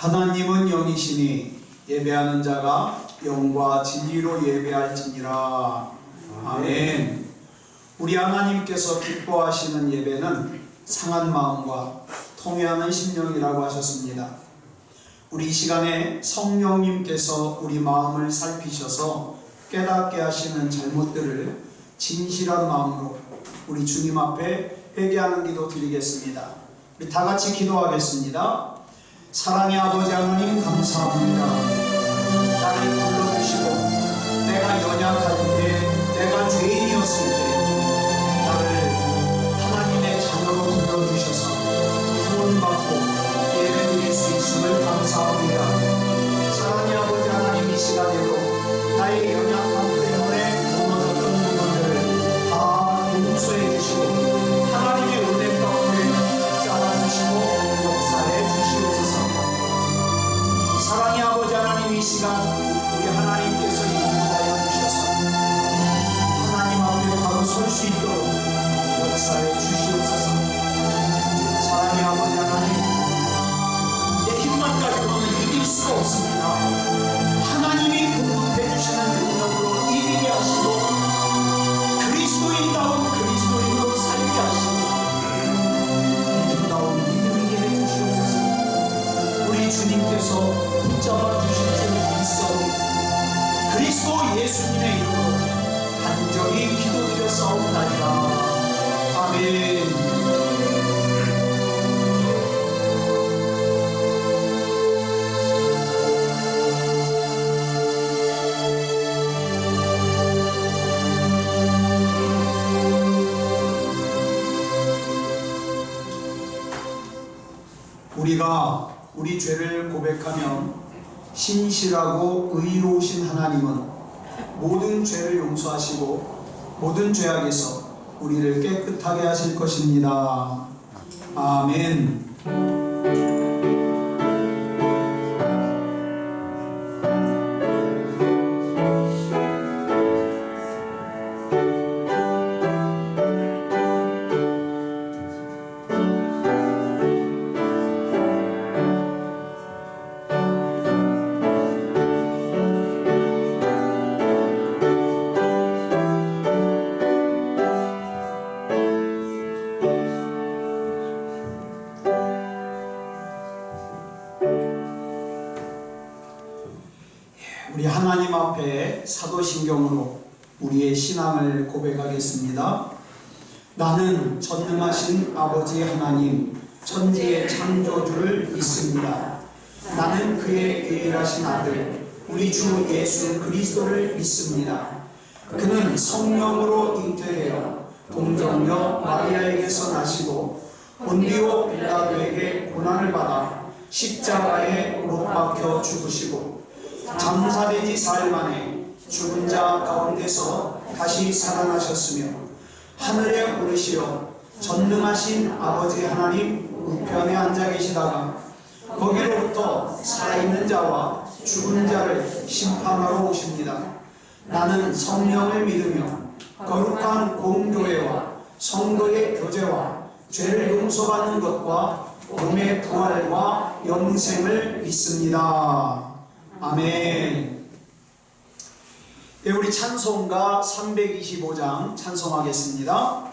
하나님은 영이시니 예배하는 자가 영과 진리로 예배할지니라. 아멘. 우리 하나님께서 기뻐하시는 예배는 상한 마음과 통회하는 심령이라고 하셨습니다. 우리 이 시간에 성령님께서 우리 마음을 살피셔서 깨닫게 하시는 잘못들을 진실한 마음으로 우리 주님 앞에 회개하는 기도 드리겠습니다. 우리 다 같이 기도하겠습니다. 사랑의 아버지 하나님 감사합니다. 나를 불러주시고 내가 연약할 때, 내가 죄인이었을 때 나를 하나님의 자녀로 불러주셔서 구원받고 예배드릴 수 있음을 감사합니다. 사랑의 아버지 하나님, 이 시간에도 나의 연약함 때문에 무너졌던 부분들을 다 용서해 주시고 하나님의 은혜 가운데 붙잡아주시고 역사해 주시옵소서. 사랑의 아버지 하나님, 이 시간 우리 하나님께서 인도하여 주셔서 하나님 앞에 바로 설 수 있도록 역사해 주시옵소서. 사랑의 아버지 하나님, 내 힘만 가지고는 이길 수 없습니다. 하나님이 공급해 주시는 능력으로 이기게 하시고 그리스도인다운 그리스도인으로 살게 하시고 믿음다운 믿음이게 해주시옵소서. 우리 주님께서 붙잡아 주실 줄 믿사옵니다. 그리스도 예수님의 이름으로 간절히 기도드렸사옵나이다. 아멘. 우리가 우리 죄를 고백하면 신실하고 의로우신 하나님은 모든 죄를 용서하시고 모든 죄악에서 우리를 깨끗하게 하실 것입니다. 아멘. 우리 하나님 앞에 사도신경으로 우리의 신앙을 고백하겠습니다. 나는 전능하신 아버지 하나님 천지의 창조주를 믿습니다. 나는 그의 유일하신 아들 우리 주 예수 그리스도를 믿습니다. 그는 성령으로 잉태되어 동정녀 마리아에게서 나시고 본디오 빌라도에게 고난을 받아 십자가에 못 박혀 죽으시고 장사되지 사흘 만에 죽은 자 가운데서 다시 살아나셨으며 하늘에 오르시어 전능하신 아버지 하나님 우편에 앉아 계시다가 거기로부터 살아있는 자와 죽은 자를 심판하러 오십니다. 나는 성령을 믿으며 거룩한 공교회와 성도의 교제와 죄를 용서받는 것과 몸의 부활과 영생을 믿습니다. 아멘. 네, 우리 찬송가 325장 찬송하겠습니다.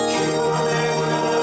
기쁨의 문화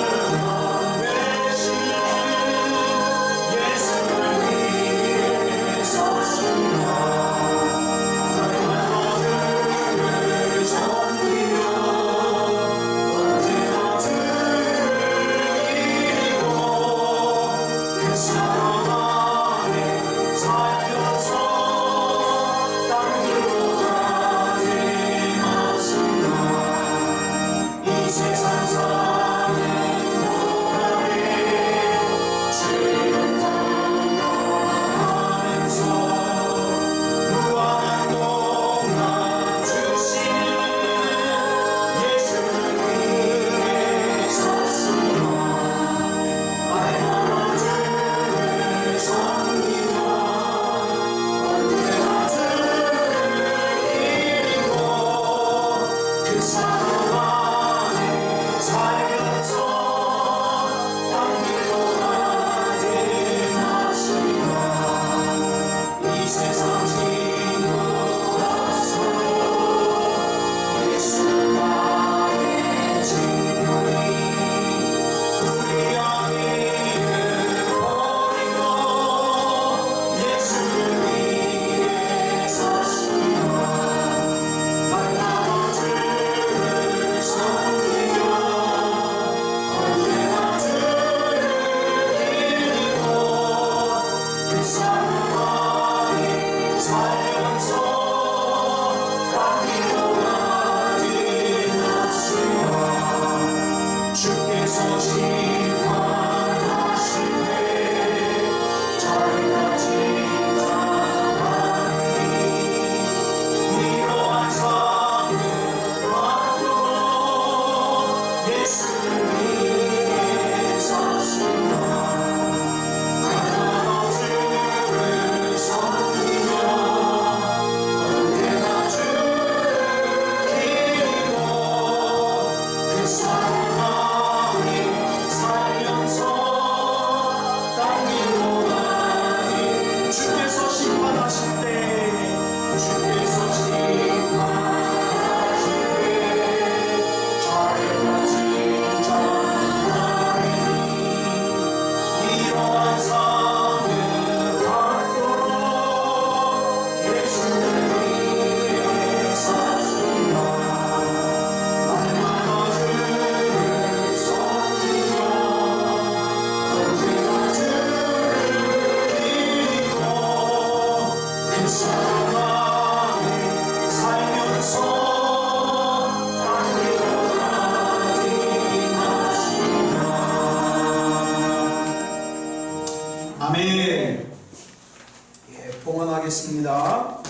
봉헌하겠습니다.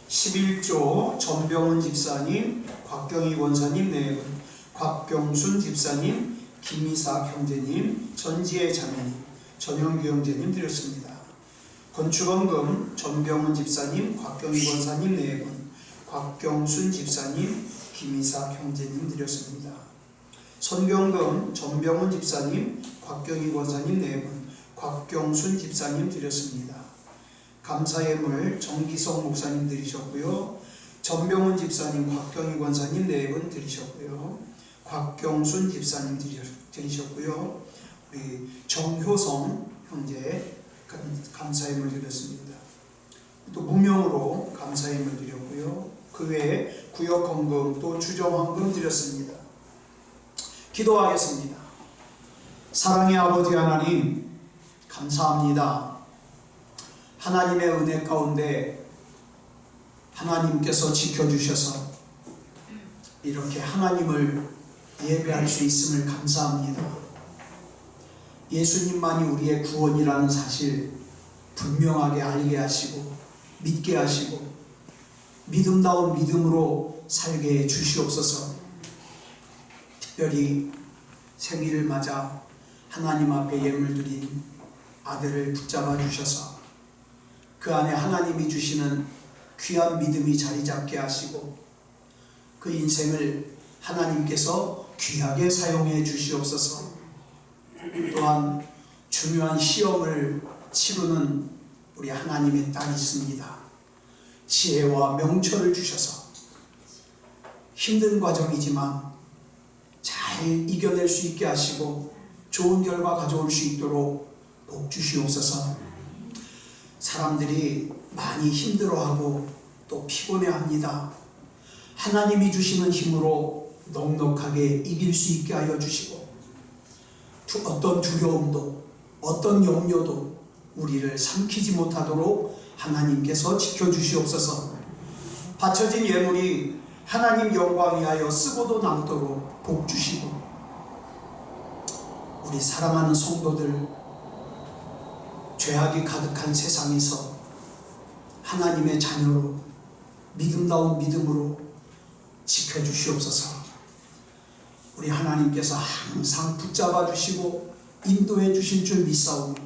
11조 전병훈 집사님, 곽경희 권사님 네 분, 곽경순 집사님, 김이삭 형제님, 전지혜 자매님, 전영규 형제님 드렸습니다. 건축원금 전병훈 집사님, 곽경희 권사님 네 분, 곽경순 집사님, 김이삭 형제님 드렸습니다. 선경금 전병훈 집사님, 곽경희 권사님 네 분, 곽경순 집사님 드렸습니다. 감사예물 정기성 목사님 드리셨고요. 전병훈 집사님, 곽경희 권사님 네 분 드리셨고요. 곽경순 집사님 드리셨고요. 우리 정효성 형제 감사예물 드렸습니다. 또 무명으로 감사예물 드렸고요. 그 외에 구역헌금 또 주정헌금 드렸습니다. 기도하겠습니다. 사랑의 아버지 하나님, 감사합니다. 하나님의 은혜 가운데 하나님께서 지켜주셔서 이렇게 하나님을 예배할 수 있음을 감사합니다. 예수님만이 우리의 구원이라는 사실 분명하게 알게 하시고 믿게 하시고 믿음다운 믿음으로 살게 해 주시옵소서. 특별히 생일을 맞아 하나님 앞에 예물 드린 아들을 붙잡아 주셔서 그 안에 하나님이 주시는 귀한 믿음이 자리 잡게 하시고 그 인생을 하나님께서 귀하게 사용해 주시옵소서. 또한 중요한 시험을 치르는 우리 하나님의 딸이 있습니다. 지혜와 명철을 주셔서 힘든 과정이지만 잘 이겨낼 수 있게 하시고 좋은 결과 가져올 수 있도록 복 주시옵소서. 사람들이 많이 힘들어하고 또 피곤해합니다. 하나님이 주시는 힘으로 넉넉하게 이길 수 있게 하여 주시고 어떤 두려움도 어떤 염려도 우리를 삼키지 못하도록 하나님께서 지켜주시옵소서. 바쳐진 예물이 하나님 영광 위하여 쓰고도 남도록 복 주시고 우리 사랑하는 성도들 죄악이 가득한 세상에서 하나님의 자녀로 믿음다운 믿음으로 지켜주시옵소서. 우리 하나님께서 항상 붙잡아 주시고 인도해 주실 줄 믿사오니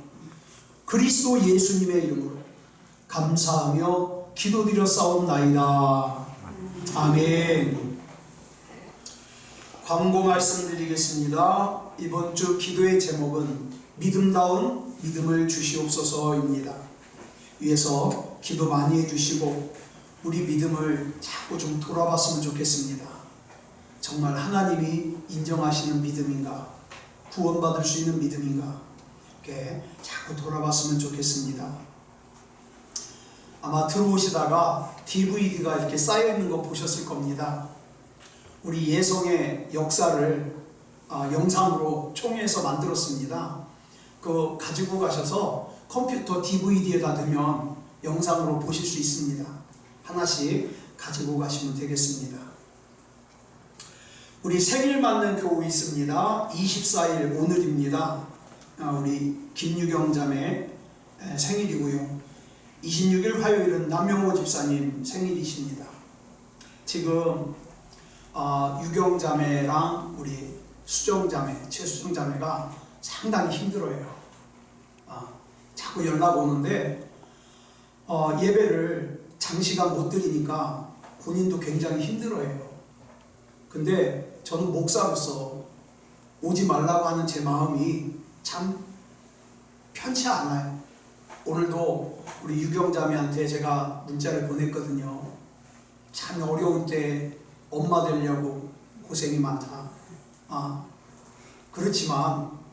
그리스도 예수님의 이름으로 감사하며 기도드렸사옵나이다. 아멘. 광고 말씀드리겠습니다. 이번 주 기도의 제목은 믿음다운 믿음을 주시옵소서입니다. 위에서 기도 많이 해주시고 우리 믿음을 자꾸 좀 돌아봤으면 좋겠습니다. 정말 하나님이 인정하시는 믿음인가? 구원받을 수 있는 믿음인가? 이렇게 자꾸 돌아봤으면 좋겠습니다. 아마 들어오시다가 DVD가 이렇게 쌓여있는 거 보셨을 겁니다. 우리 예성의 역사를 영상으로 총회해서 만들었습니다. 그거 가지고 가셔서 컴퓨터 DVD에다 넣으면 영상으로 보실 수 있습니다. 하나씩 가지고 가시면 되겠습니다. 우리 생일 맞는 교우 있습니다. 24일 오늘입니다. 우리 김유경 자매 생일이고요. 26일 화요일은 남명호 집사님 생일이십니다. 지금 유경 자매랑 우리 수정 자매, 최수정 자매가 상당히 힘들어요. 자꾸 연락 오는데 예배를 장시간 못 드리니까 본인도 굉장히 힘들어해요. 근데 저는 목사로서 오지 말라고 하는 제 마음이 참 편치 않아요. 오늘도 우리 유경자매한테 제가 문자를 보냈거든요. 참 어려울 때 엄마 되려고 고생이 많다. 그렇지만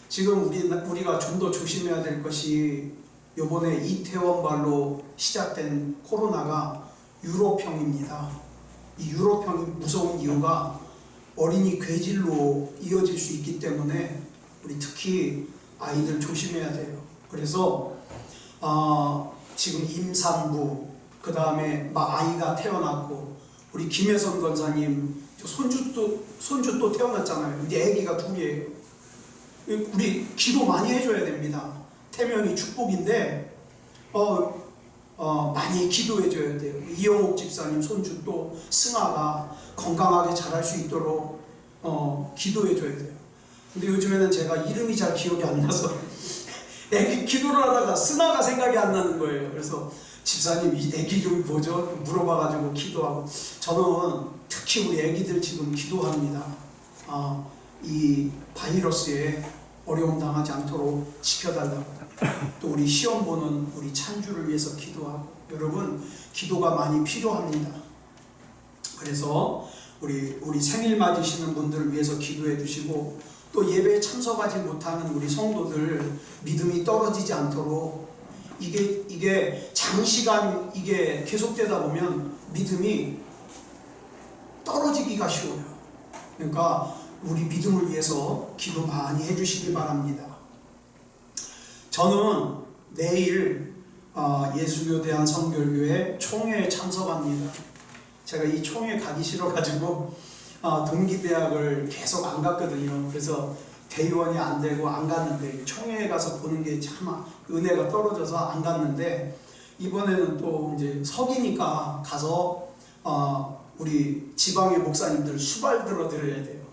지금 우리가 좀 더 조심해야 될 것이 이번에 이태원발로 시작된 코로나가 유럽형입니다. 이 유럽형이 무서운 이유가 어린이 괴질로 이어질 수 있기 때문에 우리 특히 아이들 조심해야 돼요. 그래서 지금 임산부, 그 다음에 막 아이가 태어났고 우리 김혜선 권사님 손주 또 태어났잖아요. 이제 아기가 둘이에요. 우리 기도 많이 해줘야 됩니다. 태명이 축복인데 많이 기도해 줘야 돼요. 이영옥 집사님 손주 또 승아가 건강하게 자랄 수 있도록 기도해 줘야 돼요. 근데 요즘에는 제가 이름이 잘 기억이 안 나서 애기 기도를 하다가 승아가 생각이 안 나는 거예요. 그래서 집사님 이 애기 이름이 뭐죠? 물어봐가지고 기도하고, 저는 특히 우리 애기들 지금 기도합니다. 이 바이러스에 어려움 당하지 않도록 지켜달라고, 또 우리 시험 보는 우리 찬주를 위해서 기도하고, 여러분 기도가 많이 필요합니다. 그래서 우리 생일 맞으시는 분들을 위해서 기도해 주시고, 또 예배에 참석하지 못하는 우리 성도들 믿음이 떨어지지 않도록, 이게 장시간 이게 계속되다 보면 믿음이 떨어지기가 쉬워요. 그러니까 우리 믿음을 위해서 기도 많이 해주시기 바랍니다. 저는 내일 예수교대한 성결교회 총회에 참석합니다. 제가 이 총회 가기 싫어가지고 동기대학을 계속 안 갔거든요. 그래서 대의원이 안 되고 안 갔는데, 총회에 가서 보는 게 참 은혜가 떨어져서 안 갔는데, 이번에는 또 이제 석이니까 가서 우리 지방의 목사님들 수발 들어 드려야 돼요.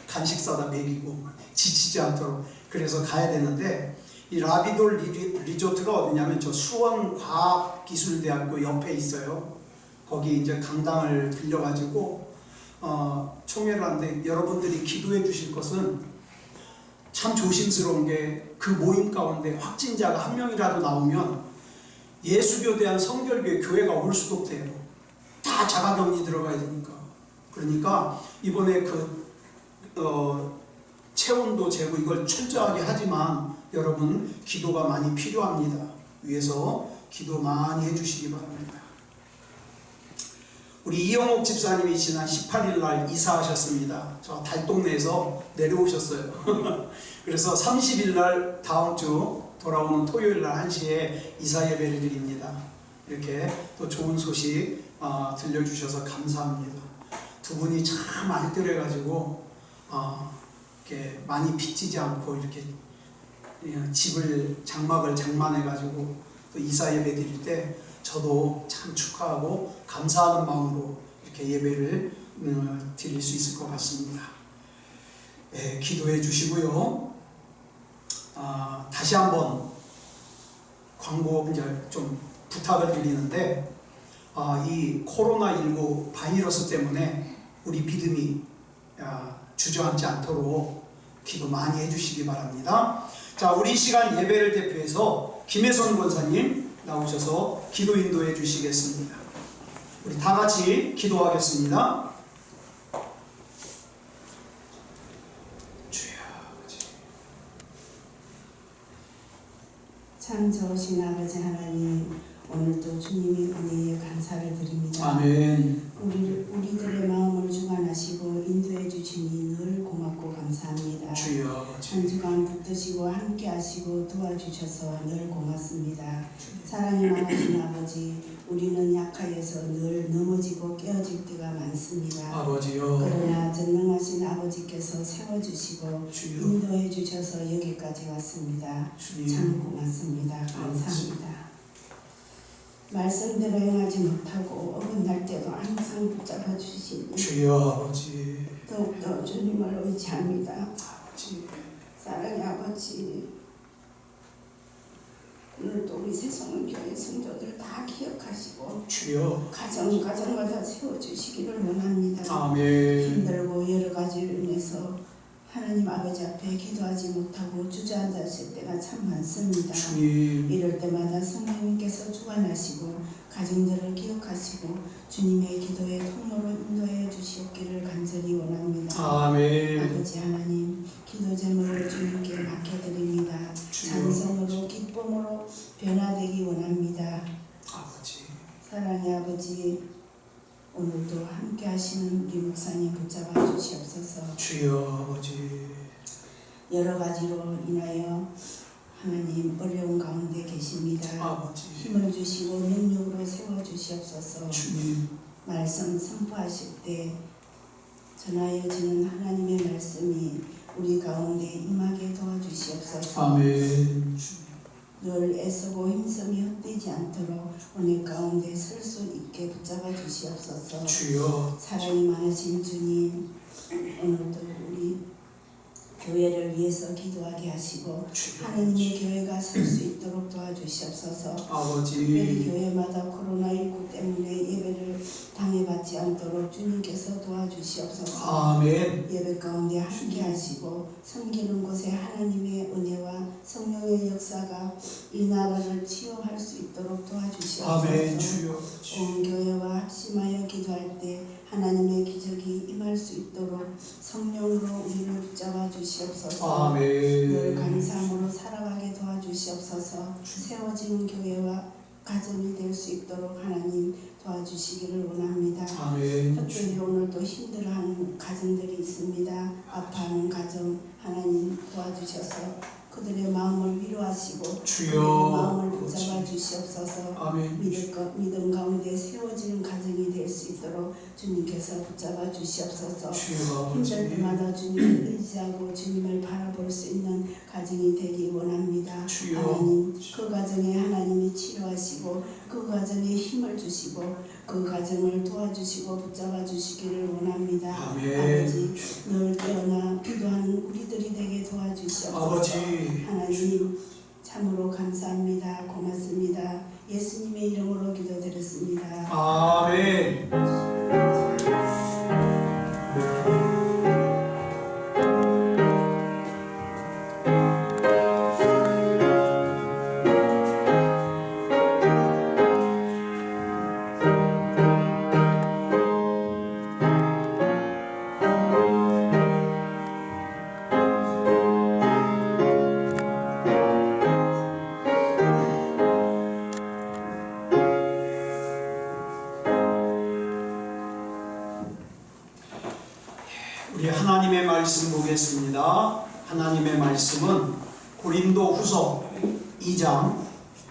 간식 사다 먹이고 지치지 않도록. 그래서 가야 되는데, 이 라비돌 리조트가 어디냐면 저 수원과학기술대학교 옆에 있어요. 거기 이제 강당을 빌려가지고 총회를 하는데, 여러분들이 기도해 주실 것은 참 조심스러운 게, 그 모임 가운데 확진자가 한 명이라도 나오면 예수교대한 성결교회 교회가 올 수도 없대요. 다 자가격리 들어가야 되니까. 그러니까 이번에 체온도 재고 이걸 철저하게 하지만, 여러분 기도가 많이 필요합니다. 위해서 기도 많이 해주시기 바랍니다. 우리 이영옥 집사님이 지난 18일 날 이사하셨습니다. 저 달동네에서 내려오셨어요. 그래서 30일 날 다음 주 돌아오는 토요일 날 1시에 이사 예배를 드립니다. 이렇게 또 좋은 소식 들려주셔서 감사합니다. 두 분이 참 알뜰해가지고 이렇게 많이 빚지지 않고 이렇게 집을 장막을 장만해가지고 또 이사 예배 드릴 때 저도 참 축하하고 감사하는 마음으로 이렇게 예배를 드릴 수 있을 것 같습니다. 기도해 주시고요. 다시 한번 광고 이제 좀 부탁을 드리는데, 이 코로나19 바이러스 때문에 우리 믿음이 주저앉지 않도록 기도 많이 해주시기 바랍니다. 자, 우리 시간 예배를 대표해서 김혜선 권사님 나오셔서 기도 인도해 주시겠습니다. 우리 다 같이 기도하겠습니다. 참 좋으신 아버지 하나님, 오늘도 주님의 은혜에 감사를 드립니다. 아멘. 우리들의 마음을 주관하시고 인도해 주시니 늘 고맙고 감사합니다. 주여. 한 주간 붙드시고 함께 하시고 도와주셔서 늘 고맙습니다. 사랑이 많으신 아버지, 우리는 약하여서 늘 넘어지고 깨어질 때가 많습니다. 아버지요. 그러나 전능하신 아버지께서 세워주시고 주여. 인도해 주셔서 여기까지 왔습니다. 주님. 참 고맙습니다. 감사합니다. 말씀대로 행하지 못하고 어긋날 때도 항상 붙잡아 주시니 주여 아버지. 더욱더 주님을 의지합니다. 아버지. 사랑의 아버지, 오늘도 우리 새송교회 성도들 다 기억하시고 주여. 가정마다 세워주시기를 원합니다. 아멘. 힘들고 여러 가지로 인해서 하나님 아버지 앞에 기도하지 못하고 주저앉았을 때가 참 많습니다. 주님. 이럴 때마다 성령님께서 주관하시고 가정들을 기억하시고 주님의 기도의 통로로 인도해 주시옵기를 간절히 원합니다. 아멘. 아버지 하나님, 기도 제목을 주님께 맡겨드립니다. 찬송으로 기쁨으로 변화되기 원합니다. 아버지. 사랑의 아버지, 오늘도 함께 하시는 우리 목사님 붙잡아 주시옵소서. 주여 아버지. 여러 가지로 인하여 하나님 어려운 가운데 계십니다. 아버지. 힘을 주시고 능력으로 세워주시옵소서. 주님. 말씀 선포하실 때 전하여지는 하나님의 말씀이 우리 가운데 임하게 도와주시옵소서. 아멘. 늘 애쓰고 힘쓰며 헛되지 흔들리지 않도록 은혜 가운데 설 수 있게 붙잡아 주시옵소서. 주여 사랑이 많으신 주님, 오늘도 우리 교회를 위해서 기도하게 하시고 하나님의 교회가 설 수 있도록 도와주시옵소서. 특별히 아버지 교회마다 코로나19 때문에 예배를 방해받지 않도록 주님께서 도와주시옵소서. 아멘. 예배 가운데 함께 하시고 섬기는 곳에 하나님의 은혜와 성령의 역사가 이 나라를 치유할 수 있도록 도와주시옵소서. 아멘. 주여 온 교회와 합심하여 기도할 때 하나님의 기적이 임할 수 있도록 성령으로 우리를 붙잡아 주시옵소서. 늘 아멘. 감사함으로 살아가게 도와주시옵소서. 세워지는 교회와 가정이 될 수 있도록 하나님 도와주시기를 원합니다. 아멘. 특별히 오늘도 힘들어하는 가정들이 있습니다. 아파하는 가정 하나님 도와주셔서 그들의 마음을 위로하시고 주여. 그들의 마음을 붙잡아 주시옵소서. 아멘. 믿음 가운데 세워지는 가정이 될 수 있도록 주님께서 붙잡아 주시옵소서. 주여 힘들 아버지 때마다 주님을 의지하고 주님을 바라볼 수 있는 가정이 되기 원합니다. 주여. 하나님 그 가정에 하나님이 치료하시고 그 가정에 힘을 주시고 그 가정을 도와주시고 붙잡아 주시기를 원합니다. 아멘. 아버지 늘 깨어나 기도하는 우리들이 되게 도와주시옵소서. 아버지 하나님 참으로 감사합니다. 고맙습니다. 예수님의 이름으로 기도드렸습니다. 아멘. 우리 하나님의 말씀 보겠습니다. 하나님의 말씀은 고린도 후서 2장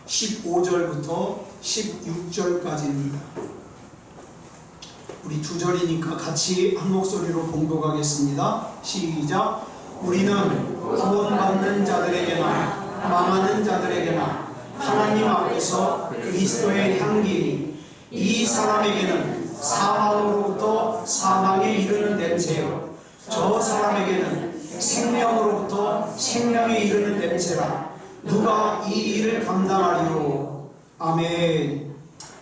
15절부터 16절까지입니다. 우리 두 절이니까 같이 한 목소리로 봉독하겠습니다. 시작. 우리는 구원받는 자들에게나 망하는 자들에게나 하나님 앞에서 그리스도의 향기니 이 사람에게는 사망으로부터 사망에 이르는 냄새요 저 사람에게는 생명으로부터 생명에 이르는 냄새라. 누가 이 일을 감당하리요. 아멘.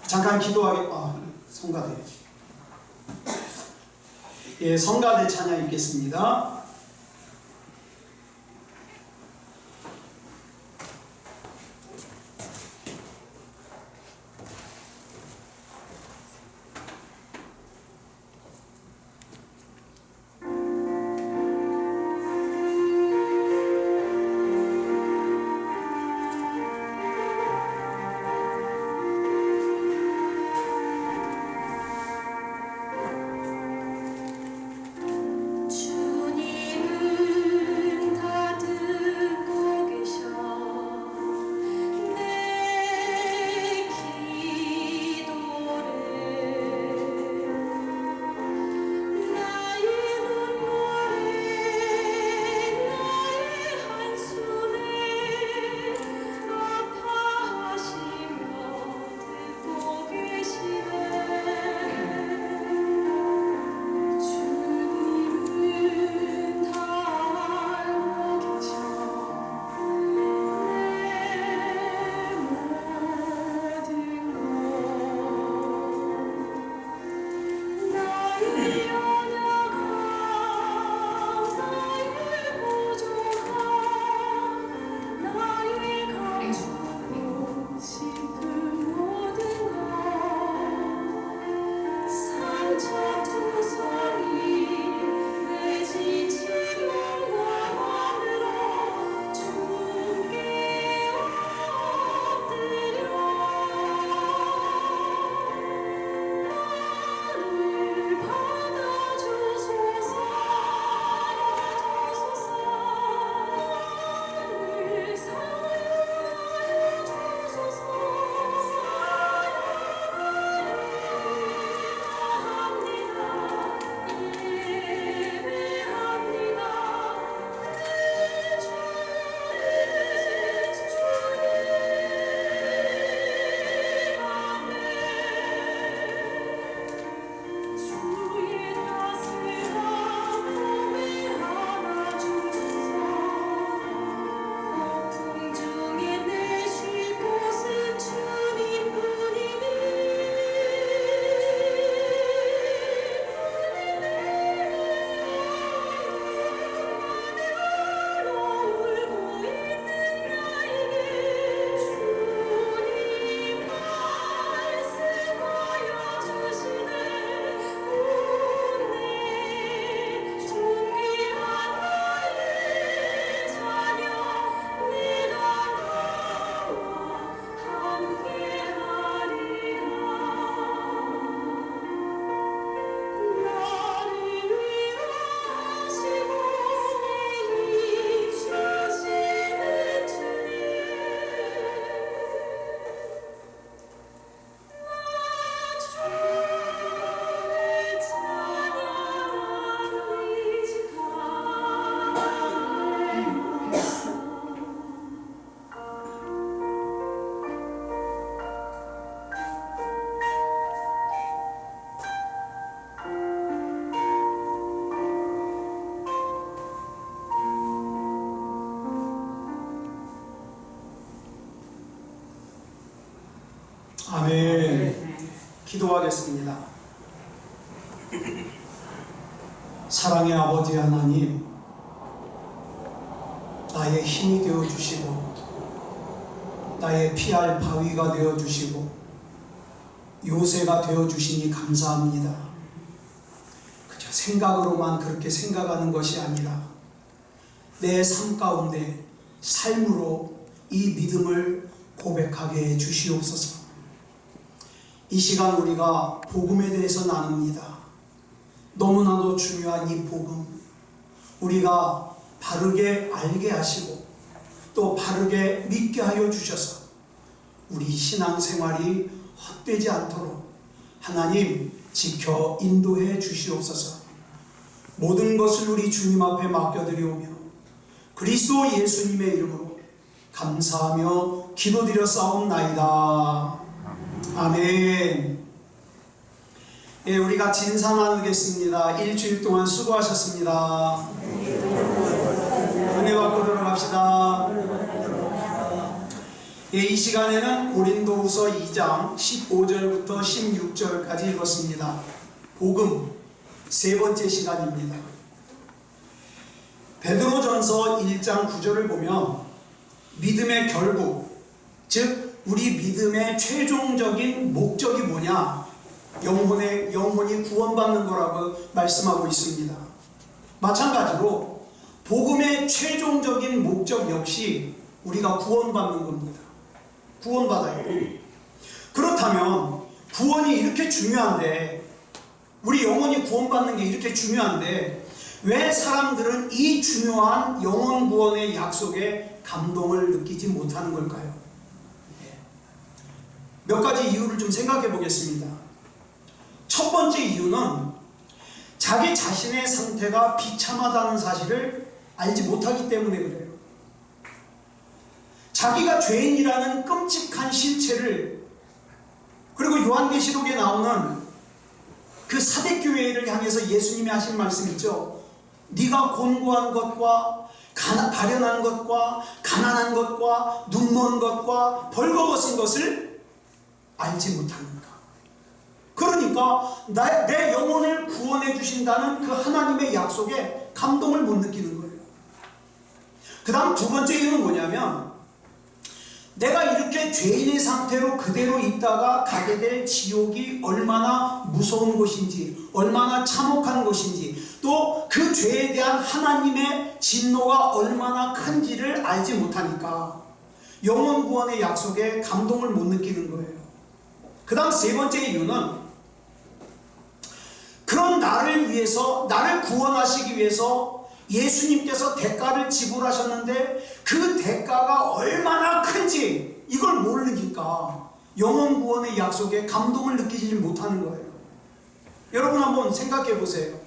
잠깐 성가대. 예, 성가대 찬양 읽겠습니다. 주님 아멘. 기도하겠습니다. 사랑의 아버지 하나님, 나의 힘이 되어 주시고 나의 피할 바위가 되어 주시고 요새가 되어 주시니 감사합니다. 그저 생각으로만 그렇게 생각하는 것이 아니라 내 삶 가운데 삶으로 이 믿음을 고백하게 해 주시옵소서. 이 시간 우리가 복음에 대해서 나눕니다. 너무나도 중요한 이 복음, 우리가 바르게 알게 하시고 또 바르게 믿게 하여 주셔서 우리 신앙생활이 헛되지 않도록 하나님 지켜 인도해 주시옵소서. 모든 것을 우리 주님 앞에 맡겨드리오며 그리스도 예수님의 이름으로 감사하며 기도드렸사옵나이다. 아멘. 예, 우리 같이 인사 나누겠습니다. 일주일 동안 수고하셨습니다. 은혜 받고 들어갑시다. 예, 이 시간에는 고린도후서 2장 15절부터 16절까지 읽었습니다. 복음 세 번째 시간입니다. 베드로전서 1장 9절을 보면 믿음의 결국, 즉 우리 믿음의 최종적인 목적이 뭐냐? 영혼이 구원받는 거라고 말씀하고 있습니다. 마찬가지로 복음의 최종적인 목적 역시 우리가 구원받는 겁니다. 구원받아요. 그렇다면 구원이 이렇게 중요한데, 우리 영혼이 구원받는 게 이렇게 중요한데 왜 사람들은 이 중요한 영혼 구원의 약속에 감동을 느끼지 못하는 걸까요? 몇 가지 이유를 좀 생각해 보겠습니다. 첫 번째 이유는 자기 자신의 상태가 비참하다는 사실을 알지 못하기 때문에 그래요. 자기가 죄인이라는 끔찍한 실체를, 그리고 요한계시록에 나오는 그 사대교회를 향해서 예수님이 하신 말씀 있죠. 네가 곤고한 것과 가련한 것과 가난한 것과 눈먼 것과 벌거벗은 것을 알지 못하는가. 그러니까 내 영혼을 구원해 주신다는 그 하나님의 약속에 감동을 못 느끼는 거예요. 그 다음 두 번째 이유는 뭐냐면, 내가 이렇게 죄인의 상태로 그대로 있다가 가게 될 지옥이 얼마나 무서운 곳인지, 얼마나 참혹한 곳인지, 또 그 죄에 대한 하나님의 진노가 얼마나 큰지를 알지 못하니까 영혼 구원의 약속에 감동을 못 느끼는 거예요. 그 다음 세 번째 이유는, 그런 나를 위해서, 나를 구원하시기 위해서 예수님께서 대가를 지불하셨는데 그 대가가 얼마나 큰지 이걸 모르니까 영혼 구원의 약속에 감동을 느끼지 못하는 거예요. 여러분 한번 생각해 보세요.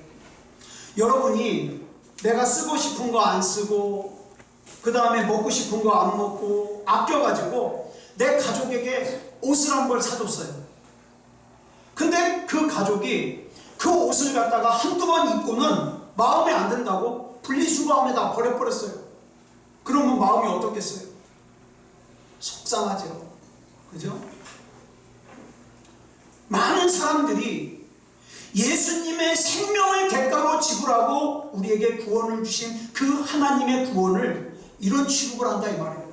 여러분이 내가 쓰고 싶은 거 안 쓰고, 그 다음에 먹고 싶은 거 안 먹고 아껴가지고 내 가족에게 옷을 한 벌 사줬어요. 근데 그 가족이 그 옷을 갖다가 한두 번 입고는 마음에 안 든다고 분리수거함에다 버려버렸어요. 그러면 마음이 어떻겠어요? 속상하죠. 그죠? 많은 사람들이 예수님의 생명을 대가로 지불하고 우리에게 구원을 주신 그 하나님의 구원을 이런 취급을 한다 이 말이에요.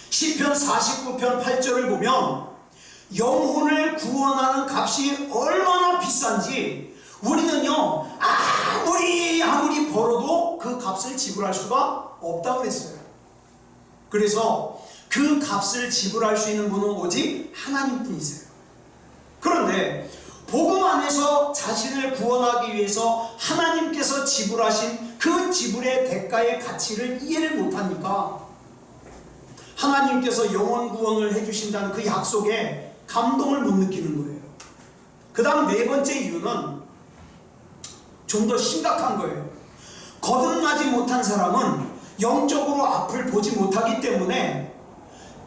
시편 49편 8절을 보면 영혼을 구원하는 값이 얼마나 비싼지 우리는요 아무리 벌어도 그 값을 지불할 수가 없다고 그랬어요. 그래서 그 값을 지불할 수 있는 분은 오직 하나님뿐이세요. 그런데 복음 안에서 자신을 구원하기 위해서 하나님께서 지불하신 그 지불의 대가의 가치를 이해를 못하니까 하나님께서 영혼 구원을 해주신다는 그 약속에 감동을 못 느끼는 거예요. 그 다음 네 번째 이유는 좀 더 심각한 거예요. 거듭나지 못한 사람은 영적으로 앞을 보지 못하기 때문에,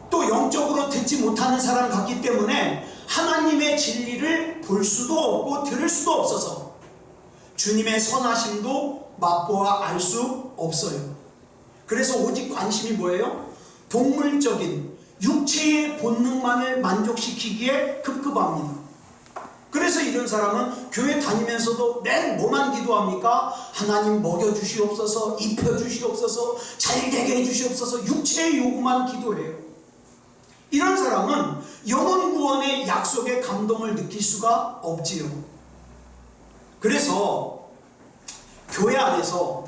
또 영적으로 듣지 못하는 사람 같기 때문에 하나님의 진리를 볼 수도 없고 들을 수도 없어서 주님의 선하심도 맛보아 알 수 없어요. 그래서 오직 관심이 뭐예요? 동물적인 육체의 본능만을 만족시키기에 급급합니다. 그래서 이런 사람은 교회 다니면서도 맨 뭐만 기도합니까? 하나님 먹여주시옵소서, 입혀주시옵소서, 잘되게 해주시옵소서, 육체의 요구만 기도해요. 이런 사람은 영혼 구원의 약속의 감동을 느낄 수가 없지요. 그래서 교회 안에서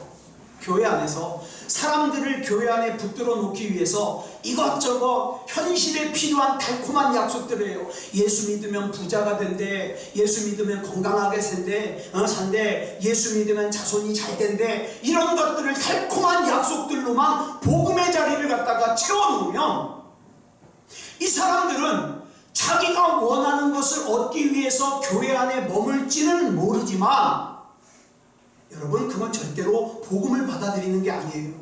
사람들을 교회 안에 붙들어 놓기 위해서 이것저것 현실에 필요한 달콤한 약속들을 해요. 예수 믿으면 부자가 된대, 예수 믿으면 건강하게 산대, 예수 믿으면 자손이 잘 된대. 이런 것들을 달콤한 약속들로만 복음의 자리를 갖다가 채워놓으면 이 사람들은 자기가 원하는 것을 얻기 위해서 교회 안에 머물지는 모르지만, 여러분, 그건 절대로 복음을 받아들이는 게 아니에요.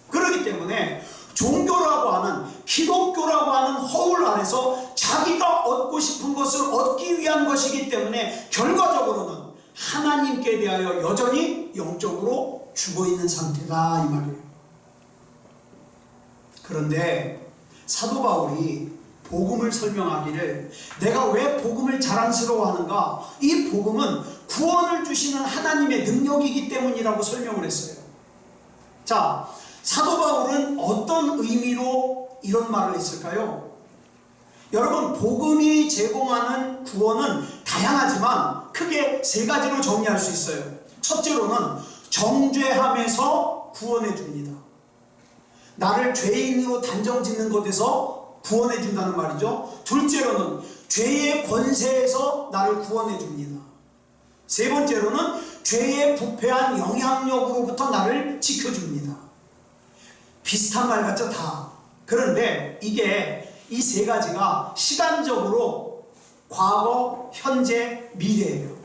그렇기 때문에 종교라고 하는, 기독교라고 하는 허울 안에서 자기가 얻고 싶은 것을 얻기 위한 것이기 때문에 결과적으로는 하나님께 대하여 여전히 영적으로 죽어있는 상태다, 이 말이에요. 그런데 사도 바울이 복음을 설명하기를, 내가 왜 복음을 자랑스러워하는가? 이 복음은 구원을 주시는 하나님의 능력이기 때문이라고 설명을 했어요. 자, 사도 바울은 어떤 의미로 이런 말을 했을까요? 여러분, 복음이 제공하는 구원은 다양하지만 크게 세 가지로 정리할 수 있어요. 첫째로는 정죄함에서 구원해 줍니다. 나를 죄인으로 단정짓는 것에서 구원해 준다는 말이죠. 둘째로는 죄의 권세에서 나를 구원해 줍니다. 세 번째로는 죄의 부패한 영향력으로부터 나를 지켜줍니다. 비슷한 말 같죠, 다. 그런데 이게 이 세 가지가 시간적으로 과거, 현재, 미래예요.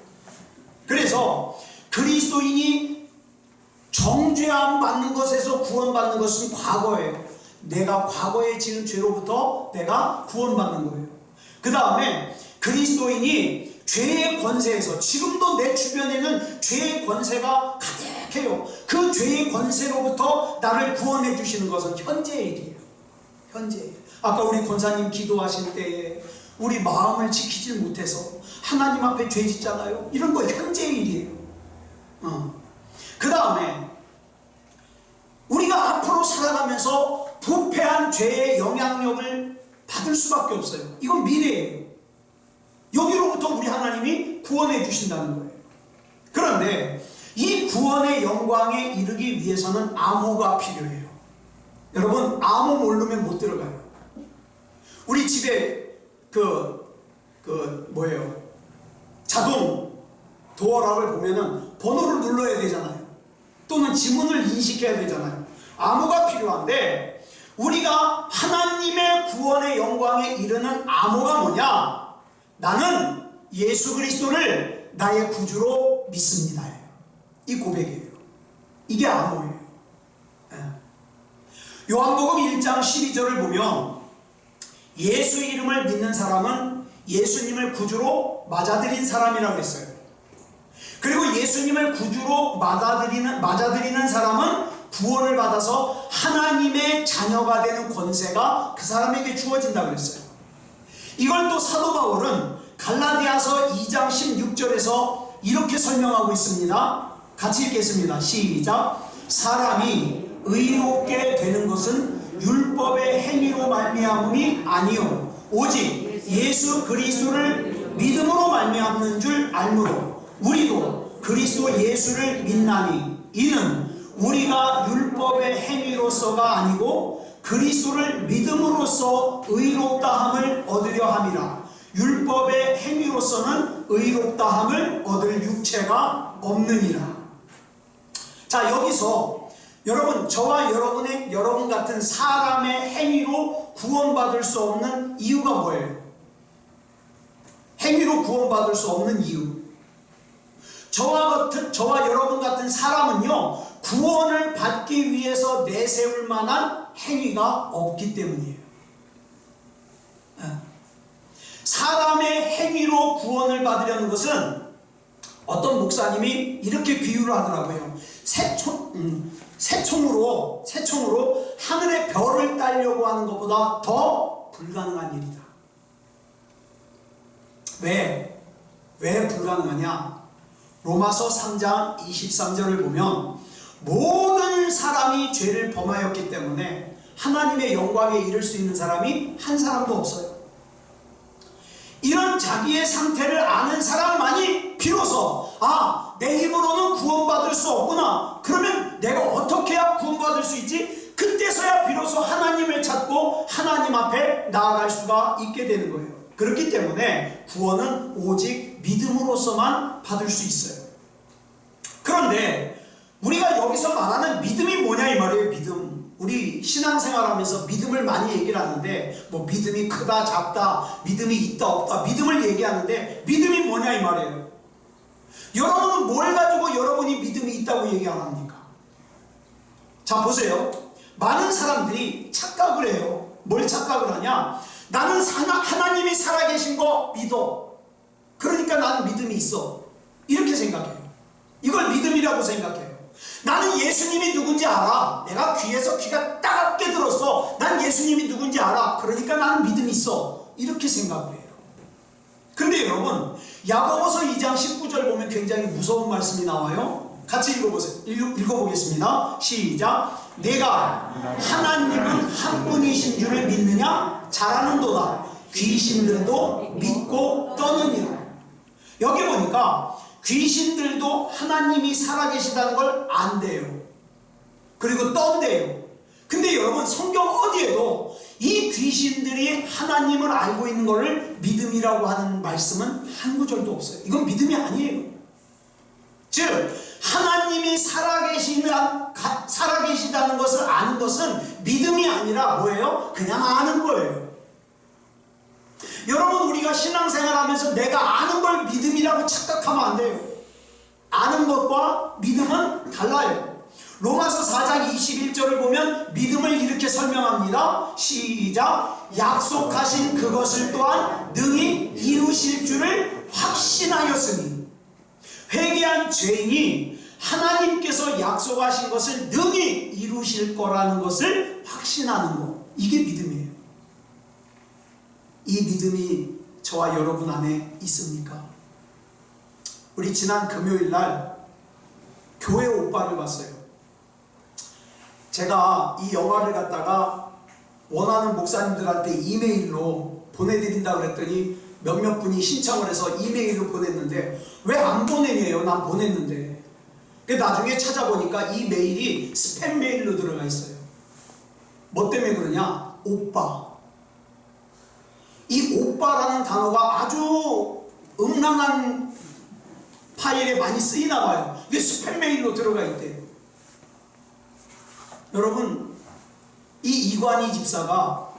그래서 그리스도인이 정죄함 받는 것에서 구원받는 것은 과거예요. 내가 과거에 지은 죄로부터 내가 구원받는 거예요. 그 다음에 그리스도인이 죄의 권세에서, 지금도 내 주변에는 죄의 권세가 가득해요. 그 죄의 권세로부터 나를 구원해 주시는 것은 현재의 일이에요. 현재의 일. 아까 우리 권사님 기도하실 때에 우리 마음을 지키지 못해서 하나님 앞에 죄 짓잖아요. 이런 거 현재의 일이에요. 그 다음에 우리가 앞으로 살아가면서 부패한 죄의 영향력을 받을 수밖에 없어요. 이건 미래예요. 여기로부터 우리 하나님이 구원해 주신다는 거예요. 그런데 이 구원의 영광에 이르기 위해서는 암호가 필요해요. 여러분, 암호 모르면 못 들어가요. 우리 집에 자동 도어락을 보면은 번호를 눌러야 되잖아요. 또는 지문을 인식해야 되잖아요. 암호가 필요한데, 우리가 하나님의 구원의 영광에 이르는 암호가 뭐냐? 나는 예수 그리스도를 나의 구주로 믿습니다. 이 고백이에요. 이게 암호예요. 요한복음 1장 12절을 보면 예수 이름을 믿는 사람은 예수님을 구주로 맞아들인 사람이라고 했어요. 그리고 예수님을 구주로 맞아들이는 사람은 구원을 받아서 하나님의 자녀가 되는 권세가 그 사람에게 주어진다고 그랬어요. 이걸 또 사도 바울은 갈라디아서 2장 16절에서 이렇게 설명하고 있습니다. 같이 읽겠습니다. 시작. 사람이 의롭게 되는 것은 율법의 행위로 말미암음이 아니요 오직 예수 그리스도를 믿음으로 말미암는 줄 알므로 우리도 그리스도 예수를 믿나니 이는 우리가 율법의 행위로서가 아니고 그리스도를 믿음으로써 의롭다함을 얻으려 함이라. 율법의 행위로서는 의롭다함을 얻을 육체가 없느니라. 자, 여기서 여러분, 저와 여러분 같은 사람의 행위로 구원받을 수 없는 이유가 뭐예요? 행위로 구원받을 수 없는 이유. 저와 여러분 같은 사람은요, 구원을 받기 위해서 내세울 만한 행위가 없기 때문이에요. 사람의 행위로 구원을 받으려는 것은 어떤 목사님이 이렇게 비유를 하더라고요. 새총으로 하늘의 별을 따려고 하는 것보다 더 불가능한 일이다. 왜 불가능하냐? 로마서 3장 23절을 보면 모든 사람이 죄를 범하였기 때문에 하나님의 영광에 이를 수 있는 사람이 한 사람도 없어요. 이런 자기의 상태를 아는 사람만이 비로소 내 힘으로는 구원받을 수 없구나. 그러면 내가 어떻게 해야 구원받을 수 있지? 그때서야 비로소 하나님을 찾고 하나님 앞에 나아갈 수가 있게 되는 거예요. 그렇기 때문에 구원은 오직 믿음으로서만 받을 수 있어요. 그런데 우리가 여기서 말하는 믿음이 뭐냐 이 말이에요. 믿음. 우리 신앙생활하면서 믿음을 많이 얘기를 하는데 뭐 믿음이 크다 작다 믿음이 있다 없다 믿음을 얘기하는데 믿음이 뭐냐 이 말이에요. 여러분은 뭘 가지고 여러분이 믿음이 있다고 얘기 안 합니까? 자 보세요. 많은 사람들이 착각을 해요. 뭘 착각을 하냐? 나는 하나님이 살아계신 거 믿어. 그러니까 나는 믿음이 있어. 이렇게 생각해요. 이걸 믿음이라고 생각해요. 나는 예수님이 누군지 알아. 내가 귀에서 귀가 따갑게 들었어. 난 예수님이 누군지 알아. 그러니까 나는 믿음이 있어. 이렇게 생각을 해요. 근데 여러분 야고보서 2장 19절 보면 굉장히 무서운 말씀이 나와요. 같이 읽어보겠습니다. 시작. 내가 하나님은 한 분이신 줄을 믿느냐? 잘하는도다. 귀신들도 믿고 떠느니라. 여기 보니까 귀신들도 하나님이 살아계시다는 걸 안대요. 그리고 떤대요. 근데 여러분 성경 어디에도 이 귀신들이 하나님을 알고 있는 것을 믿음이라고 하는 말씀은 한 구절도 없어요. 이건 믿음이 아니에요. 즉 하나님이 살아계시다는 것을 아는 것은 믿음이 아니라 뭐예요? 그냥 아는 거예요. 여러분 우리가 신앙생활하면서 내가 아는 걸 믿음이라고 착각하면 안 돼요. 아는 것과 믿음은 달라요. 로마서 4장 21절을 보면 믿음을 이렇게 설명합니다. 시작. 약속하신 그것을 또한 능히 이루실 줄을 확신하였으니. 회개한 죄인이 하나님께서 약속하신 것을 능히 이루실 거라는 것을 확신하는 것, 이게 믿음이에요. 이 믿음이 저와 여러분 안에 있습니까? 우리 지난 금요일날 교회 오빠를 봤어요. 제가 이 영화를 갖다가 원하는 목사님들한테 이메일로 보내드린다고 그랬더니 몇몇 분이 신청을 해서 이메일로 보냈는데 왜 안 보내냐요? 난 보냈는데. 나중에 찾아보니까 이 메일이 스팸 메일로 들어가 있어요. 뭐 때문에 그러냐? 오빠. 이 오빠라는 단어가 아주 음란한 파일에 많이 쓰이나 봐요. 이게 스팸 메일로 들어가 있대요. 여러분, 이 이관희 집사가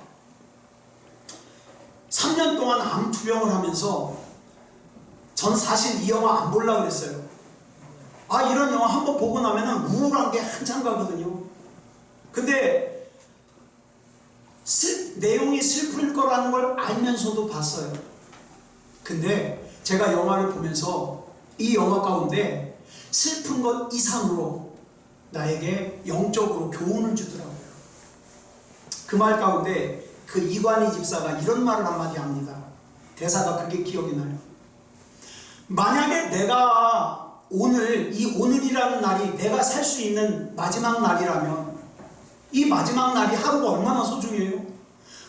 3년 동안 암 투병을 하면서 전 사실 이 영화 안 보려고 그랬어요. 이런 영화 한번 보고 나면 우울한 게 한참 가거든요. 근데 내용이 슬플 거라는 걸 알면서도 봤어요. 근데 제가 영화를 보면서 이 영화 가운데 슬픈 것 이상으로 나에게 영적으로 교훈을 주더라고요. 그 말 가운데 그 이관희 집사가 이런 말을 한마디 합니다. 대사가 그게 기억이 나요. 만약에 내가 오늘이라는 날이 내가 살 수 있는 마지막 날이라면 이 마지막 날이 하루가 얼마나 소중해요?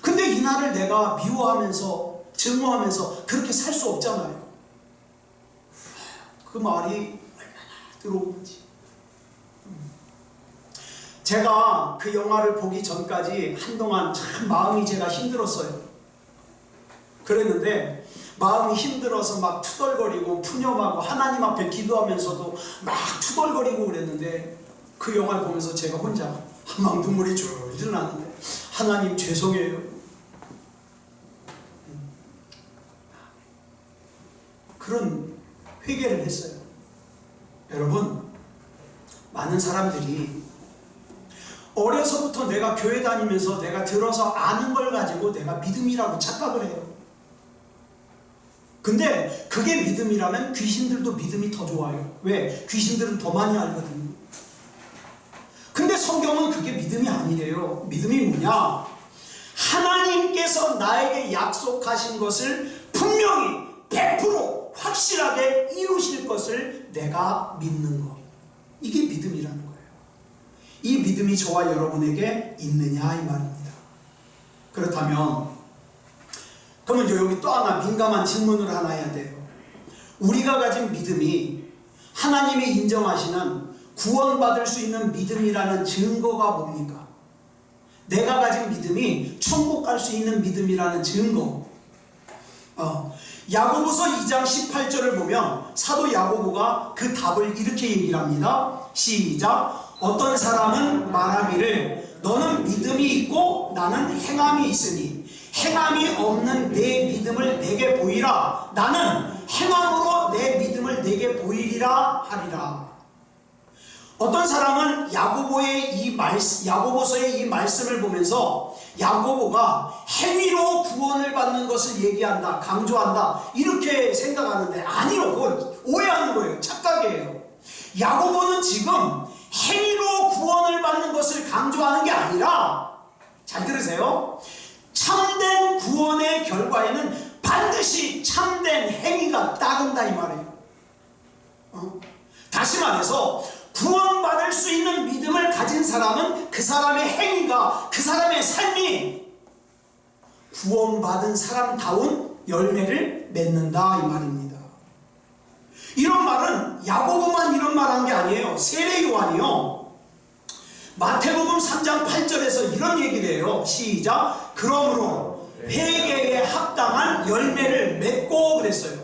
근데 이 날을 내가 미워하면서 증오하면서 그렇게 살 수 없잖아요. 그 말이 얼마나 들어오는지. 제가 그 영화를 보기 전까지 한동안 참 마음이 제가 힘들었어요. 그랬는데 마음이 힘들어서 막 투덜거리고 푸념하고 하나님 앞에 기도하면서도 막 투덜거리고 그랬는데 그 영화를 보면서 제가 혼자 막 눈물이 줄줄 나는데 하나님 죄송해요. 그런 회개를 했어요. 여러분, 많은 사람들이 어려서부터 내가 교회 다니면서 내가 들어서 아는 걸 가지고 내가 믿음이라고 착각을 해요. 근데 그게 믿음이라면 귀신들도 믿음이 더 좋아요. 왜? 귀신들은 더 많이 알거든요. 성경은 그게 믿음이 아니래요. 믿음이 뭐냐? 하나님께서 나에게 약속하신 것을 분명히 100% 확실하게 이루실 것을 내가 믿는 것. 이게 믿음이라는 거예요. 이 믿음이 저와 여러분에게 있느냐 이 말입니다. 그렇다면 그러면 여기 또 하나 민감한 질문을 하나 해야 돼요. 우리가 가진 믿음이 하나님이 인정하시는 구원받을 수 있는 믿음이라는 증거가 뭡니까? 내가 가진 믿음이 천국 갈 수 있는 믿음이라는 증거. 야고보서 2장 18절을 보면 사도 야고보가 그 답을 이렇게 얘기를 합니다. 시작. 어떤 사람은 말하기를 너는 믿음이 있고 나는 행함이 있으니 행함이 없는 내 믿음을 내게 보이라. 나는 행함으로 내 믿음을 내게 보이리라 하리라. 어떤 사람은 야고보서의 이 말씀을 보면서 야고보가 행위로 구원을 받는 것을 얘기한다, 강조한다 이렇게 생각하는데 아니요, 그건 오해하는 거예요. 착각이에요. 야고보는 지금 행위로 구원을 받는 것을 강조하는 게 아니라, 잘 들으세요, 참된 구원의 결과에는 반드시 참된 행위가 따른다 이 말이에요. 다시 말해서 구원받을 수 있는 믿음을 가진 사람은 그 사람의 행위가, 그 사람의 삶이 구원받은 사람다운 열매를 맺는다 이 말입니다. 이런 말은 야고보만 이런 말 한 게 아니에요. 세례 요한이요, 마태복음 3장 8절에서 이런 얘기를 해요. 시작. 그러므로 회개에 합당한 열매를 맺고 그랬어요.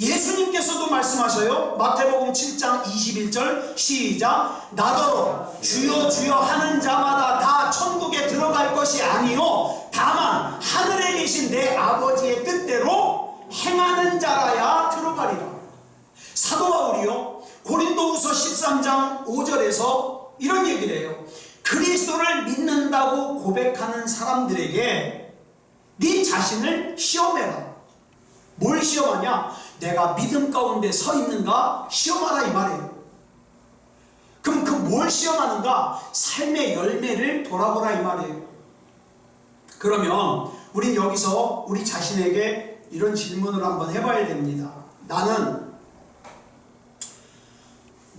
예수님께서도 말씀하셔요. 마태복음 7장 21절 시작. 나더러 주여 주여 하는 자마다 다 천국에 들어갈 것이 아니요 다만 하늘에 계신 내 아버지의 뜻대로 행하는 자라야 들어가리라. 사도 바울이요 고린도후서 13장 5절에서 이런 얘기를 해요. 그리스도를 믿는다고 고백하는 사람들에게 네 자신을 시험해라. 뭘 시험하냐? 내가 믿음 가운데 서 있는가 시험하라 이 말이에요. 그럼 그 뭘 시험하는가? 삶의 열매를 돌아보라 이 말이에요. 그러면 우린 여기서 우리 자신에게 이런 질문을 한번 해봐야 됩니다. 나는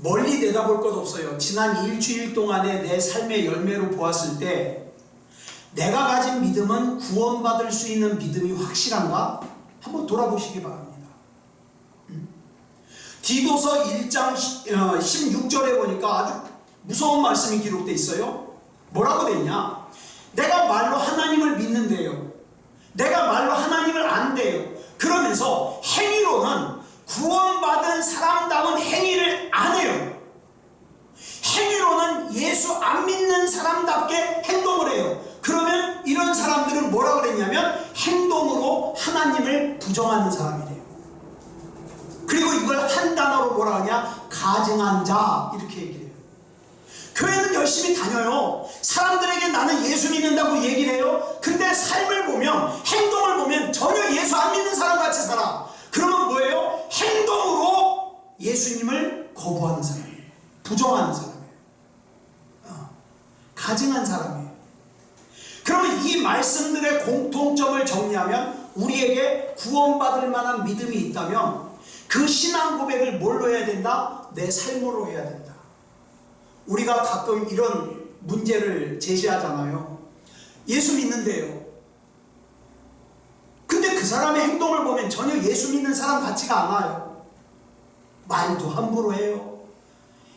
멀리 내다볼 것 없어요. 지난 일주일 동안의 내 삶의 열매로 보았을 때 내가 가진 믿음은 구원받을 수 있는 믿음이 확실한가? 한번 돌아보시기 바랍니다. 디도서 1장 16절에 보니까 아주 무서운 말씀이 기록되어 있어요. 뭐라고 되어 있냐? 내가 말로 하나님을 믿는데요, 내가 말로 하나님을 안대요, 그러면서 행위로는 구원받은 사람다운 행위를 안 해요. 행위로는 예수 안 믿는 사람답게 행동을 해요. 그러면 이런 사람들은 뭐라고 그랬냐면 행동으로 하나님을 부정하는 사람이래요. 그리고 이걸 한 단어로 뭐라 하냐? 가증한 자 이렇게 얘기해요. 교회는 열심히 다녀요. 사람들에게 나는 예수 믿는다고 얘기를 해요. 근데 삶을 보면, 행동을 보면 전혀 예수 안 믿는 사람 같이 살아. 그러면 뭐예요? 행동으로 예수님을 거부하는 사람이에요. 부정하는 사람이에요. 가증한 사람이에요. 그러면 이 말씀들의 공통점을 정리하면 우리에게 구원받을 만한 믿음이 있다면 그 신앙 고백을 뭘로 해야 된다? 내 삶으로 해야 된다. 우리가 가끔 이런 문제를 제시하잖아요. 예수 믿는데요, 근데 그 사람의 행동을 보면 전혀 예수 믿는 사람 같지가 않아요. 말도 함부로 해요,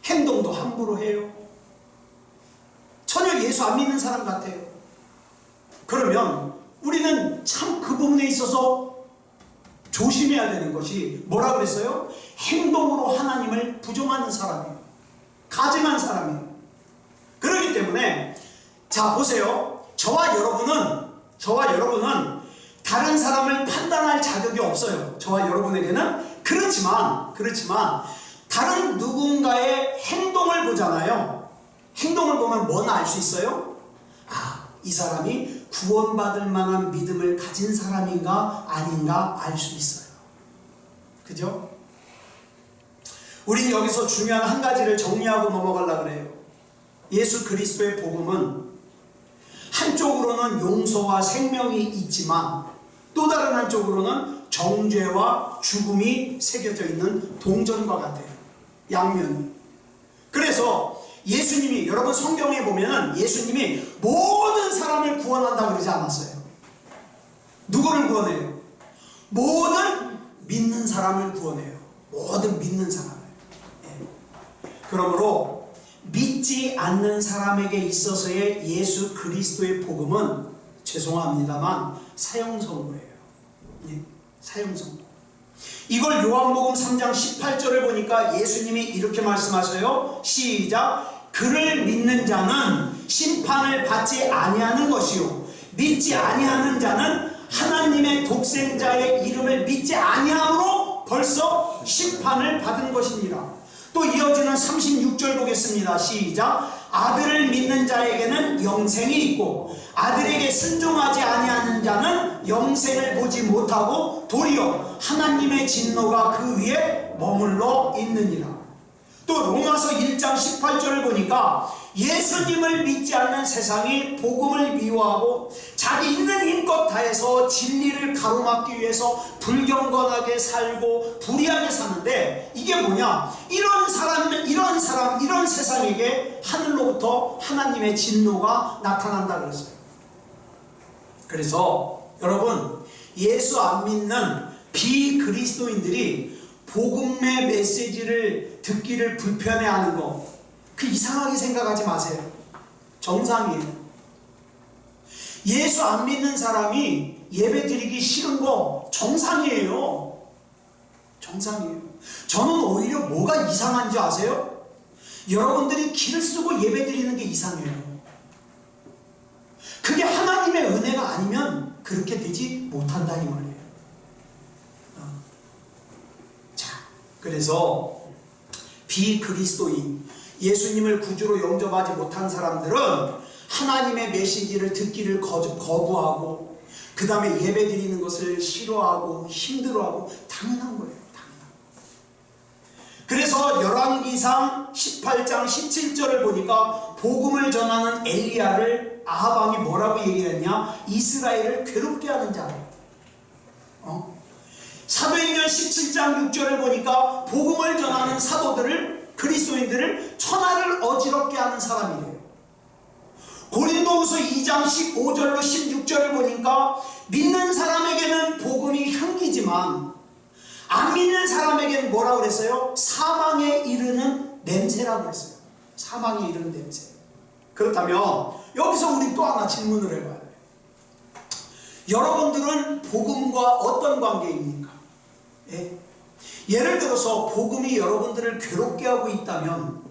행동도 함부로 해요. 전혀 예수 안 믿는 사람 같아요. 그러면 우리는 참 그 부분에 있어서 조심해야 되는 것이 뭐라고 그랬어요? 행동으로 하나님을 부정하는 사람이에요. 가증한 사람이에요. 그렇기 때문에 자 보세요. 저와 여러분은 다른 사람을 판단할 자격이 없어요. 저와 여러분에게는. 그렇지만 다른 누군가의 행동을 보잖아요. 행동을 보면 뭐나 알 수 있어요? 이 사람이 구원받을 만한 믿음을 가진 사람인가 아닌가 알 수 있어요. 그죠? 우린 여기서 중요한 한 가지를 정리하고 넘어가려고 그래요. 예수 그리스도의 복음은 한쪽으로는 용서와 생명이 있지만 또 다른 한쪽으로는 정죄와 죽음이 새겨져 있는 동전과 같아요. 양면이. 그래서 예수님이, 여러분 성경에 보면 예수님이 모든 사람을 구원한다고 그러지 않았어요. 누구를 구원해요? 모든 믿는 사람을 구원해요. 모든 믿는 사람을. 그러므로 믿지 않는 사람에게 있어서의 예수 그리스도의 복음은 죄송합니다만 사형선고예요. 사형선고. 이걸 요한복음 3장 18절을 보니까 예수님이 이렇게 말씀하셔요. 시작. 그를 믿는 자는 심판을 받지 아니하는 것이요 믿지 아니하는 자는 하나님의 독생자의 이름을 믿지 아니함으로 벌써 심판을 받은 것입니다. 또 이어지는 36절 보겠습니다. 시작. 아들을 믿는 자에게는 영생이 있고 아들에게 순종하지 아니하는 자는 영생을 보지 못하고 도리어 하나님의 진노가 그 위에 머물러 있느니라. 또 로마서 1장 18절을 보니까 예수님을 믿지 않는 세상이 복음을 미워하고 자기 있는 힘껏 다해서 진리를 가로막기 위해서 불경건하게 살고 불의하게 사는데, 이게 뭐냐? 이런 사람, 이런 세상에게 하늘로부터 하나님의 진노가 나타난다 그랬어요. 그래서 여러분, 예수 안 믿는 비그리스도인들이 복음의 메시지를 듣기를 불편해하는 거, 그 이상하게 생각하지 마세요. 정상이에요. 예수 안 믿는 사람이 예배 드리기 싫은 거 정상이에요. 정상이에요. 저는 오히려 뭐가 이상한지 아세요? 여러분들이 길을 쓰고 예배 드리는 게 이상해요. 그게 하나님의 은혜가 아니면 그렇게 되지 못한다 이 말이에요. 자, 그래서 비그리스도인, 예수님을 구주로 영접하지 못한 사람들은 하나님의 메시지를 듣기를 거부하고 그 다음에 예배 드리는 것을 싫어하고 힘들어하고 당연한 거예요. 그래서 열왕기상 18장 17절을 보니까 복음을 전하는 엘리야를 아합 왕이 뭐라고 얘기를 했냐? 이스라엘을 괴롭게 하는 자예요. 사도행전 17장 6절을 보니까 복음을 전하는 사도들을, 그리스도인들을 천하를 어지럽게 하는 사람이래요. 고린도후서 2장 15절로 16절을 보니까 믿는 사람에게는 복음이 향기지만 안 믿는 사람에게는 뭐라고 그랬어요? 사망에 이르는 냄새라고 그랬어요. 사망에 이르는 냄새. 그렇다면 여기서 우리 또 하나 질문을 해봐야 돼요. 여러분들은 복음과 어떤 관계입니까? 예를 들어서 복음이 여러분들을 괴롭게 하고 있다면,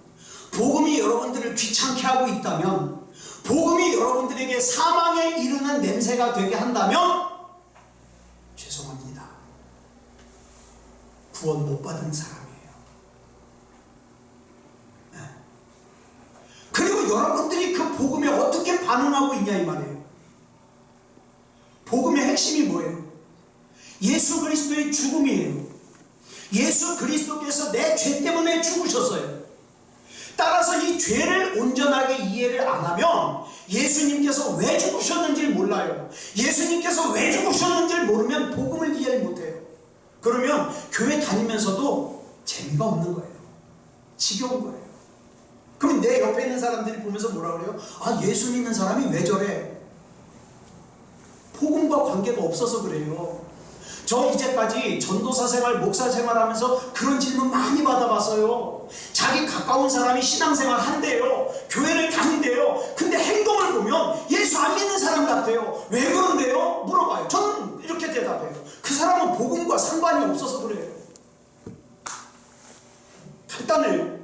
복음이 여러분들을 귀찮게 하고 있다면, 복음이 여러분들에게 사망에 이르는 냄새가 되게 한다면 죄송합니다. 구원 못 받은 사람이에요. 그리고 여러분들이 그 복음에 어떻게 반응하고 있냐 이 말이에요. 복음의 핵심이 뭐예요? 예수 그리스도의 죽음이에요. 예수 그리스도께서 내 죄 때문에 죽으셨어요. 따라서 이 죄를 온전하게 이해를 안 하면 예수님께서 왜 죽으셨는지를 몰라요. 예수님께서 왜 죽으셨는지를 모르면 복음을 이해를 못해요. 그러면 교회 다니면서도 재미가 없는 거예요. 지겨운 거예요. 그럼 내 옆에 있는 사람들이 보면서 뭐라 그래요? 아, 예수 믿는 사람이 왜 저래? 복음과 관계가 없어서 그래요. 저 이제까지 전도사 생활, 목사 생활 하면서 그런 질문 많이 받아봤어요. 자기 가까운 사람이 신앙생활 한대요. 교회를 다닌대요. 근데 행동을 보면 예수 안 믿는 사람 같아요. 왜 그런데요? 물어봐요. 저는 이렇게 대답해요. 그 사람은 복음과 상관이 없어서 그래요. 간단해요.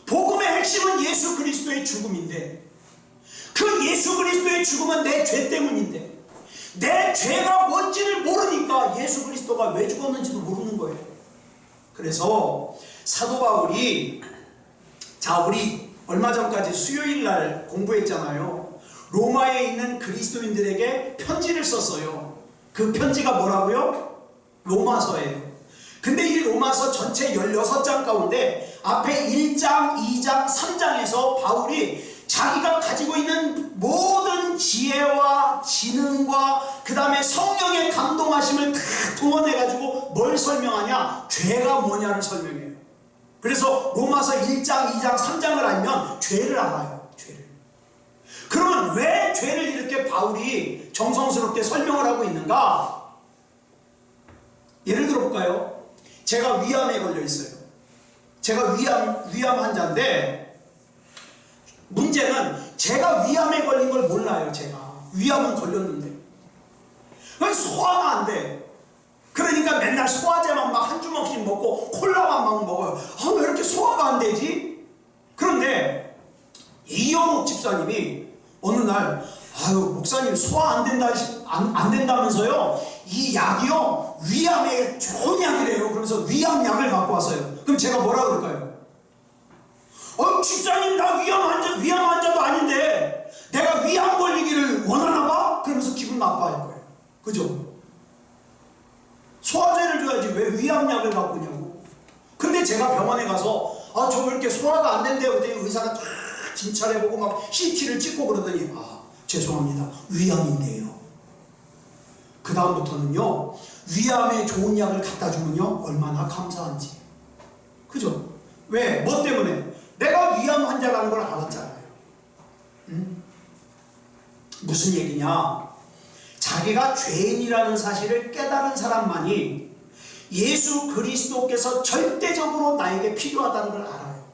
복음의 핵심은 예수 그리스도의 죽음인데, 그 예수 그리스도의 죽음은 내 죄 때문인데, 내 죄가 뭔지를 모르니까 예수 그리스도가 왜 죽었는지도 모르는 거예요. 그래서 사도 바울이, 자, 우리 얼마 전까지 수요일 날 공부했잖아요. 로마에 있는 그리스도인들에게 편지를 썼어요. 그 편지가 뭐라고요? 로마서예요. 근데 이 로마서 전체 16장 가운데 앞에 1장, 2장, 3장에서 바울이 자기가 가지고 있는 모든 지혜와 지능과 그 다음에 성령의 감동하심을 다 동원해가지고 뭘 설명하냐? 죄가 뭐냐를 설명해요. 그래서 로마서 1장, 2장, 3장을 알면 죄를 알아요. 죄를. 그러면 왜 죄를 이렇게 바울이 정성스럽게 설명을 하고 있는가? 예를 들어 볼까요? 제가 위암에 걸려 있어요. 제가 위암 환자인데 문제는 제가 위암에 걸린 걸 몰라요. 제가 위암은 걸렸는데 소화가 안 돼. 그러니까 맨날 소화제만 막 한 주먹씩 먹고 콜라만 막 먹어요. 왜 이렇게 소화가 안 되지? 그런데 이영욱 집사님이 어느 날 목사님 소화 안 된다면서요? 이 약이요 위암에 좋은 약이래요. 그러면서 위암약을 갖고 왔어요. 그럼 제가 뭐라 그럴까요? 집사님 나 위암 환자도 아닌데 내가 위암 걸리기를 원하나 봐? 그러면서 기분 나빠할 거예요. 그죠? 소화제를 줘야지 왜 위암약을 갖고 오냐고. 근데 제가 병원에 가서 저 왜 이렇게 소화가 안 된대요. 그랬더니 의사가 쫙 진찰해보고 막 CT를 찍고 그러더니 죄송합니다. 위암인데요. 그 다음부터는요 위암에 좋은 약을 갖다 주면요 얼마나 감사한지. 그죠? 왜? 뭐 때문에? 내가 위암 환자라는 걸 알았잖아요. 무슨 얘기냐? 자기가 죄인이라는 사실을 깨달은 사람만이 예수 그리스도께서 절대적으로 나에게 필요하다는 걸 알아요.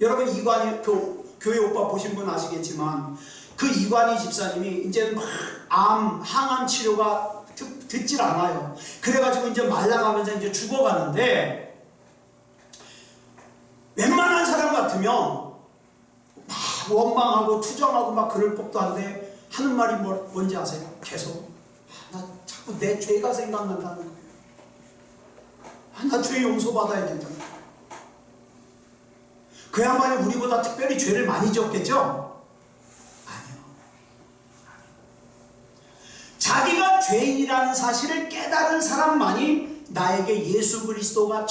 여러분 이관희 교회 오빠 보신 분 아시겠지만 그 이관희 집사님이 이제 막 항암 치료가 듣질 않아요. 그래가지고 이제 말라가면서 이제 죽어가는데 웬만한 사람 같으면 막 원망하고 투정하고 막 그럴 법도 한데 하는 말이 뭔지 아세요? 계속 나 자꾸 내 죄가 생각난다는 거예요. 나 죄 용서받아야 된다는 거예요. 그 양반이 우리보다 특별히 죄를 많이 지었겠죠? 아니요. 자기가 죄인이라는 사실을 깨달은 사람만이 나에게 예수 그리스도가